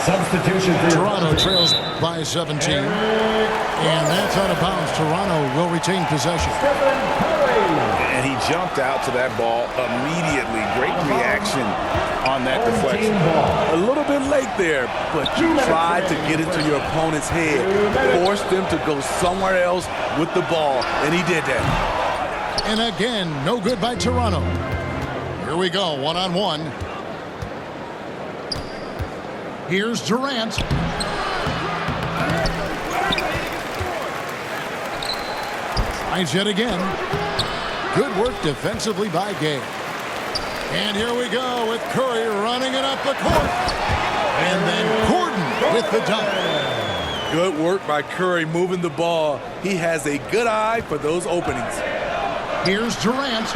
Substitution for Toronto trails by 17. And that's out of bounds. Toronto will retain possession. And he jumped out to that ball immediately. Great reaction on that deflection. A little bit late there, but you tried to get into your opponent's head. Forced them to go somewhere else with the ball, and he did that. And again, no good by Toronto. Here we go, one-on-one. Here's Durant. Tries yet again. Good work defensively by Gay. And here we go with Curry running it up the court. And then Gordon with the dunk. Good work by Curry moving the ball. He has a good eye for those openings. Here's Durant.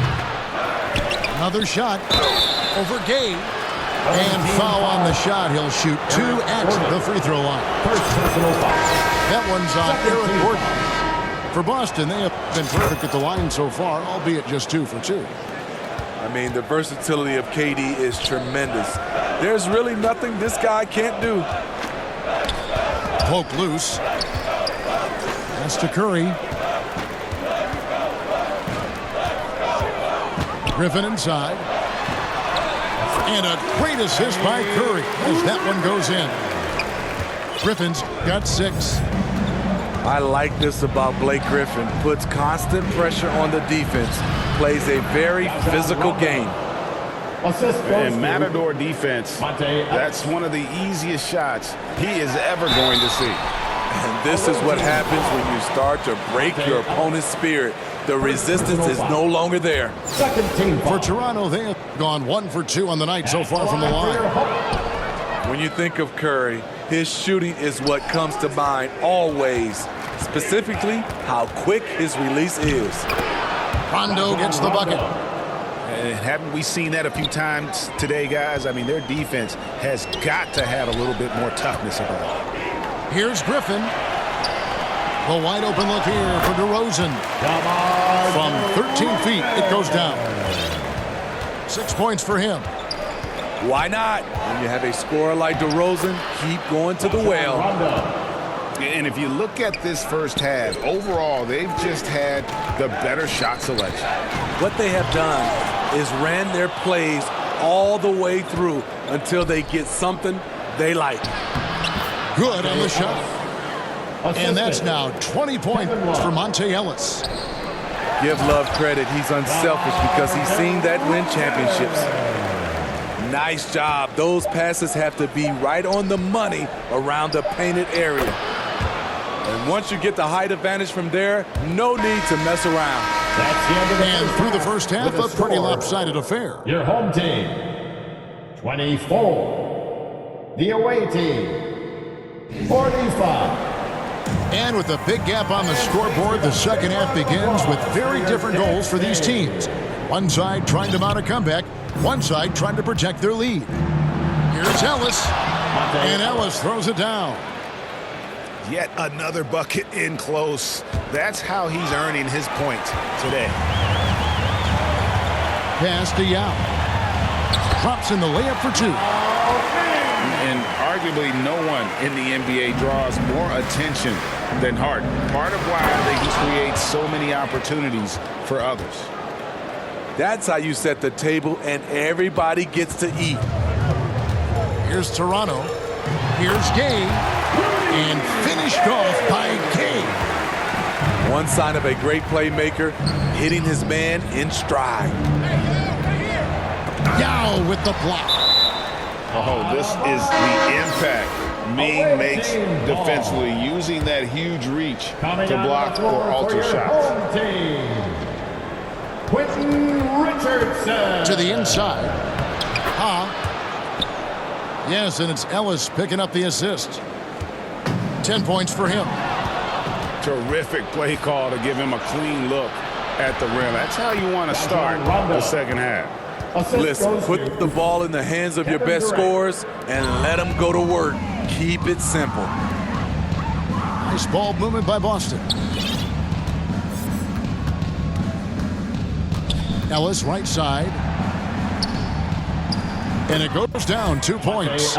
Another shot over Gay. And foul on the shot. He'll shoot 2 at the free throw line. That one's on Eric Gordon. For Boston, they have been perfect at the line so far, albeit just 2 for 2. I mean, the versatility of KD is tremendous. There's really nothing this guy can't do. Poke loose. That's to Curry. Griffin inside. And a great assist by Curry as that one goes in. Griffin's got 6. I like this about Blake Griffin. Puts constant pressure on the defense. Plays a very physical game. And Matador defense, that's one of the easiest shots he is ever going to see. And this is what happens when you start to break your opponent's spirit. The resistance is no longer there. For Toronto, they have gone 1 for 2 on the night so far from the line. When you think of Curry, his shooting is what comes to mind always. Specifically, how quick his release is. Rondo gets the bucket. And haven't we seen that a few times today, guys? I mean, their defense has got to have a little bit more toughness about it. Here's Griffin. The wide open look here for DeRozan. From 13 feet, it goes down. 6 points for him. Why not? When you have a scorer like DeRozan, keep going to the well. And if you look at this first half, overall, they've just had the better shot selection. What they have done is ran their plays all the way through until they get something they like. Good on the shot. And that's now 20 points for Montae Ellis. Give Love credit. He's unselfish because he's seen that win championships. Nice job. Those passes have to be right on the money around the painted area. And once you get the height advantage from there, no need to mess around. And through the first half, a pretty lopsided affair. Your home team, 24. The away team, 45. And with a big gap on the scoreboard, the second half begins with very different goals for these teams. One side trying to mount a comeback, one side trying to protect their lead. Here's Ellis, and Ellis throws it down. Yet another bucket in close. That's how he's earning his point today. Pass to Yao. Drops in the layup for 2. And arguably no one in the NBA draws more attention than Harden. Part of why they create so many opportunities for others. That's how you set the table and everybody gets to eat. Here's Toronto. Here's Gay. And finished off by Gay. One sign of a great playmaker, hitting his man in stride. Yao with the block. Oh, this is the impact Ming makes defensively, using that huge reach to block or alter shots. Quentin Richardson. To the inside. Yes, and it's Ellis picking up the assist. 10 points for him. Terrific play call to give him a clean look at the rim. That's how you want to start the second half. Listen, put the ball in the hands of your best scorers and let them go to work. Keep it simple. Nice ball movement by Boston. Ellis right side. And it goes down 2 points.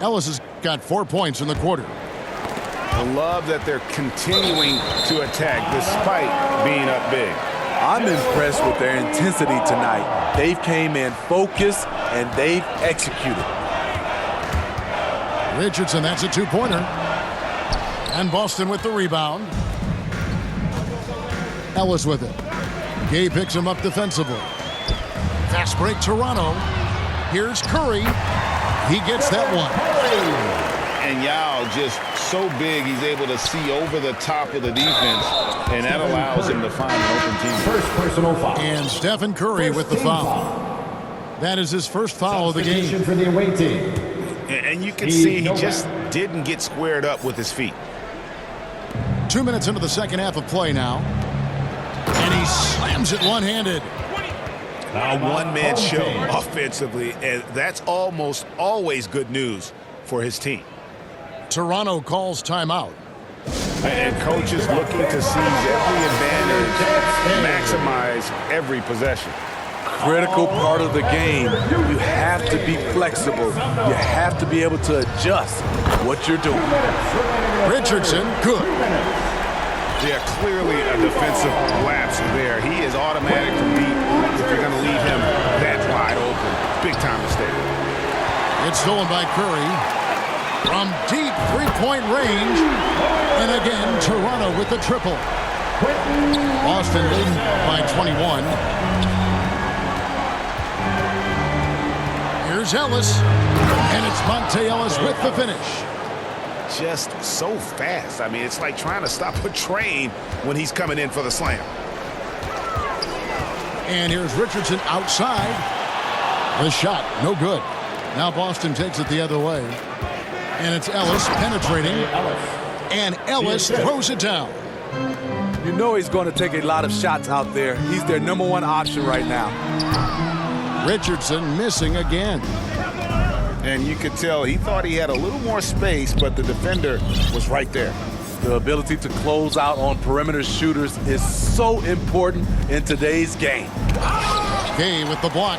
Ellis has got 4 points in the quarter. I love that they're continuing to attack despite being up big. I'm impressed with their intensity tonight. They've came in focused and they've executed. Richardson, that's a 2-pointer. And Boston with the rebound. Ellis with it. Gay picks him up defensively. Fast break Toronto. Here's Curry. He gets that one. And Yao just so big, he's able to see over the top of the defense, and that allows him to find an open team. First personal foul. And Stephen Curry with the foul. That is his first foul of the game. For the away team. And you can see he just didn't get squared up with his feet. 2 minutes into the second half of play now. And he slams it one-handed. A one-man show offensively, and that's almost always good news for his team. Toronto calls timeout. And coach is looking to seize every advantage, maximize every possession. Critical part of the game. You have to be flexible. You have to be able to adjust what you're doing. Richardson, good. Yeah, clearly a defensive lapse there. He is automatic to beat if you're going to leave him that wide open. Big time mistake. It's stolen by Curry from deep three-point range. And again, Toronto with the triple. Boston leading by 21. Here's Ellis. And it's Montae Ellis with the finish. Just so fast. I mean, it's like trying to stop a train when he's coming in for the slam. And here's Richardson outside. The shot, no good. Now Boston takes it the other way. And it's Ellis penetrating. And Ellis throws it down. You know he's going to take a lot of shots out there. He's their #1 option right now. Richardson missing again. And you could tell he thought he had a little more space, but the defender was right there. The ability to close out on perimeter shooters is so important in today's game. Gay with the block.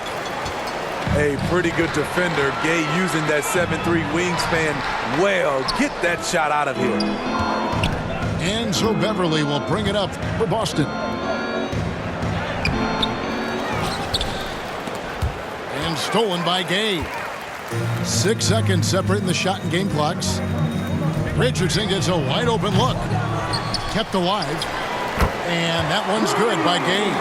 A pretty good defender. Gay using that 7'3" wingspan well. Get that shot out of here. And so Beverly will bring it up for Boston. And stolen by Gay. 6 seconds separating the shot and game clocks. Richardson gets a wide open look. Kept alive. And that one's good by Gay.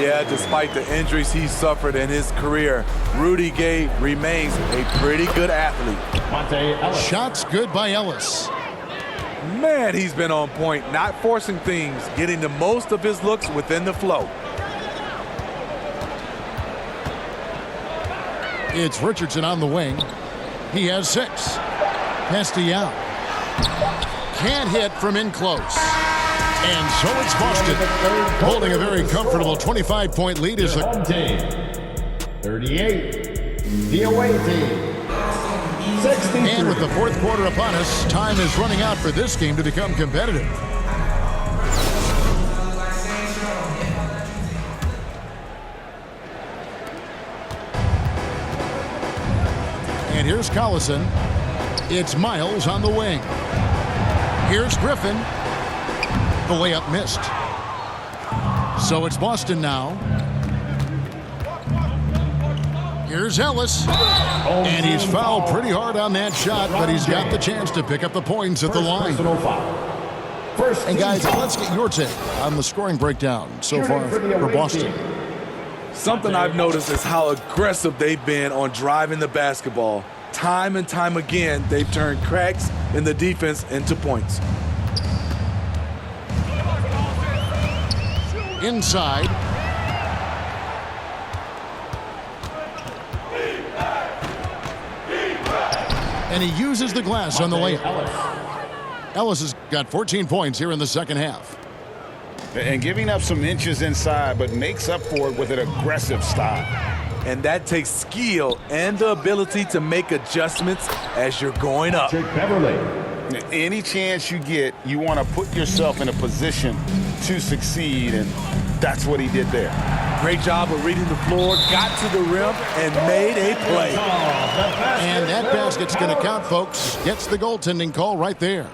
Yeah, despite the injuries he suffered in his career, Rudy Gay remains a pretty good athlete. Montae Ellis. Shots good by Ellis. Man, he's been on point, not forcing things, getting the most of his looks within the flow. It's Richardson on the wing. He has 6. Pass to Yao. Can't hit from in close. And so it's Boston holding a very comfortable 25-point lead as the home team 38. The away team 63. And with the fourth quarter upon us, time is running out for this game to become competitive. And here's Collison. It's Miles on the wing. Here's Griffin. The layup missed. So it's Boston now. Here's Ellis. And he's fouled pretty hard on that shot, but he's got the chance to pick up the points at the line. And guys, let's get your take on the scoring breakdown so far for Boston. Something I've noticed is how aggressive they've been on driving the basketball. Time and time again, they've turned cracks in the defense into points. Inside. And he uses the glass on the layup. Ellis has got 14 points here in the second half. And giving up some inches inside, but makes up for it with an aggressive style. And that takes skill and the ability to make adjustments as you're going up. Beverly. Any chance you get, you want to put yourself in a position to succeed, and that's what he did there. Great job of reading the floor, got to the rim, and made a play. And that basket's going to count, folks. Gets the goaltending call right there.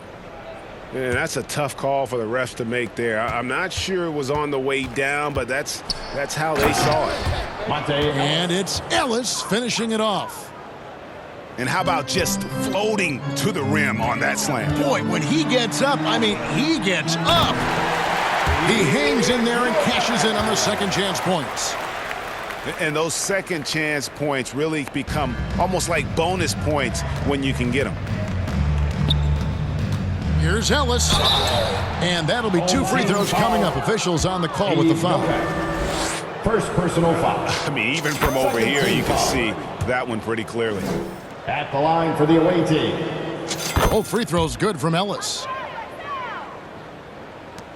Man, that's a tough call for the refs to make there. I'm not sure it was on the way down, but that's how they saw it. Montae. And it's Ellis finishing it off. And how about just floating to the rim on that slam? Boy, when he gets up, I mean, he gets up. He hangs in there and cashes in on the second chance points. And those second chance points really become almost like bonus points when you can get them. Here's Ellis. And that'll be 2 free throws coming up. Officials on the call with the foul. First personal foul. I mean, even from over here, you can see that one pretty clearly. At the line for the away team. Both free throws good from Ellis.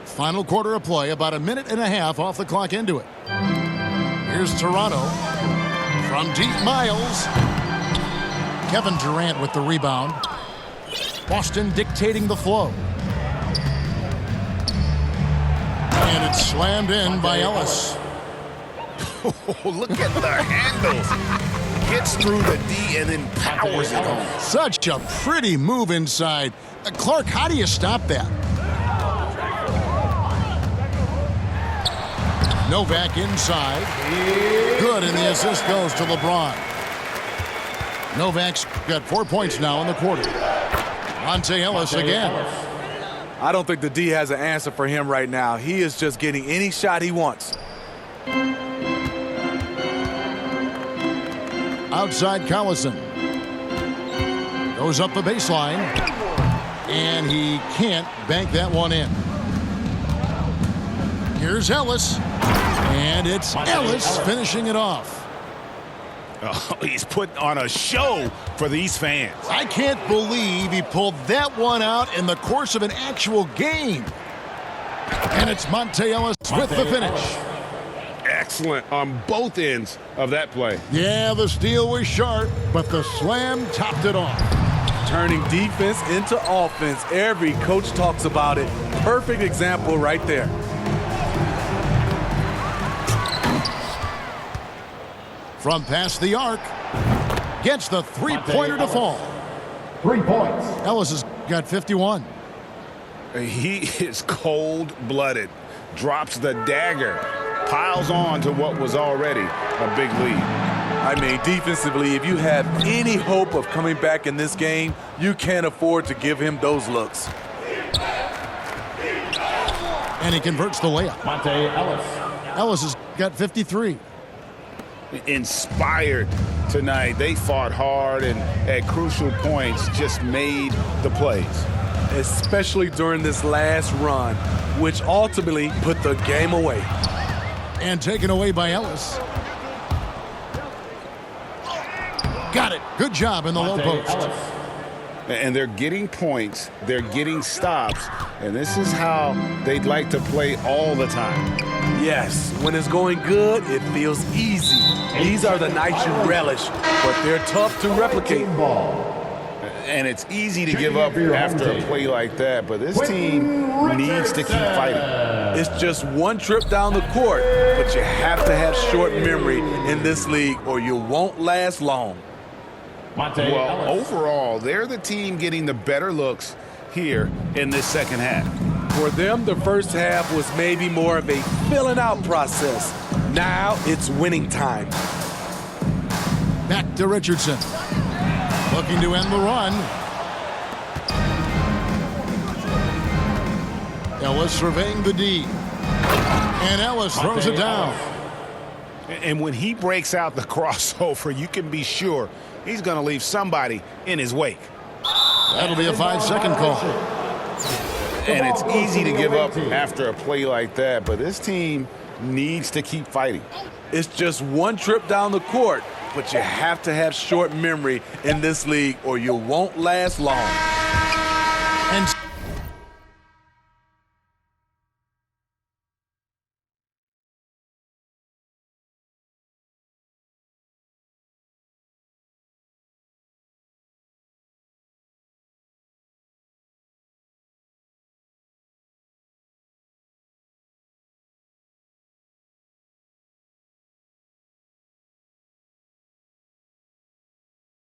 Final quarter of play, about a minute and a half off the clock into it. Here's Toronto. From deep, Miles. Kevin Durant with the rebound. Boston dictating the flow. And it's slammed in by Ellis. Oh, look at the handles. Gets through the D and then powers it home. Such a pretty move inside. Clark, how do you stop that? Novak inside. Good, and the assist goes to LeBron. Novak's got 4 points now in the quarter. Montae Ellis again. I don't think the D has an answer for him right now. He is just getting any shot he wants. Outside Collison. Goes up the baseline. And he can't bank that one in. Here's Ellis. And it's Ellis finishing it off. Oh, he's put on a show for these fans. I can't believe he pulled that one out in the course of an actual game. And it's Montae Ellis with the finish. Excellent on both ends of that play. Yeah, the steal was sharp, but the slam topped it off. Turning defense into offense. Every coach talks about it. Perfect example right there. From past the arc, gets the three-pointer to fall. 3 points. Ellis has got 51. He is cold-blooded. Drops the dagger. Piles on to what was already a big lead. I mean, defensively, if you have any hope of coming back in this game, you can't afford to give him those looks. And he converts the layup. Montae Ellis. Ellis has got 53. Inspired tonight. They fought hard and at crucial points just made the plays. Especially during this last run, which ultimately put the game away. And taken away by Ellis. Got it. Good job in the low post. And they're getting points, they're getting stops, and this is how they'd like to play all the time. Yes, when it's going good, it feels easy. These are the nights you relish, but they're tough to replicate. And it's easy to give up after a play like that, but this team needs to keep fighting. It's just one trip down the court, but you have to have short memory in this league or you won't last long. Well, overall, they're the team getting the better looks here in this second half. For them, the first half was maybe more of a filling out process. Now it's winning time. Back to Richardson. Looking to end the run. Ellis surveying the D. And Ellis throws it down. And when he breaks out the crossover, you can be sure he's going to leave somebody in his wake. That'll be a 5-second call. And it's easy to give up after a play like that, but this team needs to keep fighting. It's just one trip down the court, but you have to have short memory in this league or you won't last long. And